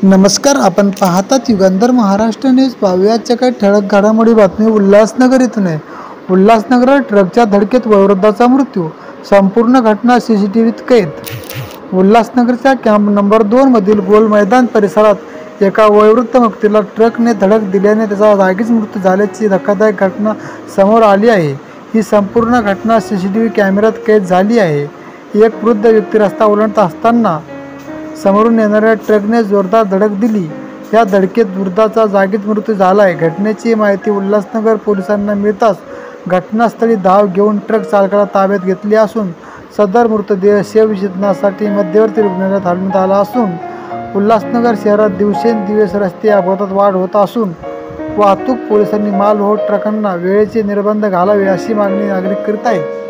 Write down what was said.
नमस्कार, आपण पाहतात युगंधर महाराष्ट्र न्यूज. पाहूयाच्या काही ठळक घडामोडी बातमी उल्हासनगर इथून आहे. उल्हासनगरात ट्रकच्या धडकेत वयोवृद्धाचा मृत्यू. संपूर्ण घटना CCTVत कैद. उल्हासनगरच्या कॅम्प नंबर 2 मधील गोल मैदान परिसरात एका वयोवृद्ध व्यक्तीला ट्रकने धडक दिल्याने त्याचा जागीच मृत्यू झाल्याची धक्कादायक घटना समोर आली आहे. ही संपूर्ण घटना CCTV कॅमेऱ्यात कैद झाली आहे. एक वृद्ध व्यक्ती रस्ता ओलांडत असताना समोरून येणाऱ्या ट्रकने जोरदार धडक दिली. या धडकेत वृद्धाचा जागीच मृत्यू झाला आहे. घटनेची माहिती उल्हासनगर पोलिसांना मिळताच घटनास्थळी धाव घेऊन ट्रक चालकाला ताब्यात घेतले असून सदर मृतदेह शवविच्छेदनासाठी मध्यवर्ती रुग्णालयात हलवण्यात आला असून उल्हासनगर शहरात दिवसेंदिवस रस्ते अपघातात वाढ होत असून वाहतूक पोलिसांनी मालवाहू ट्रकांना वेळेचे निर्बंध घालावे अशी मागणी नागरिक करीत आहेत.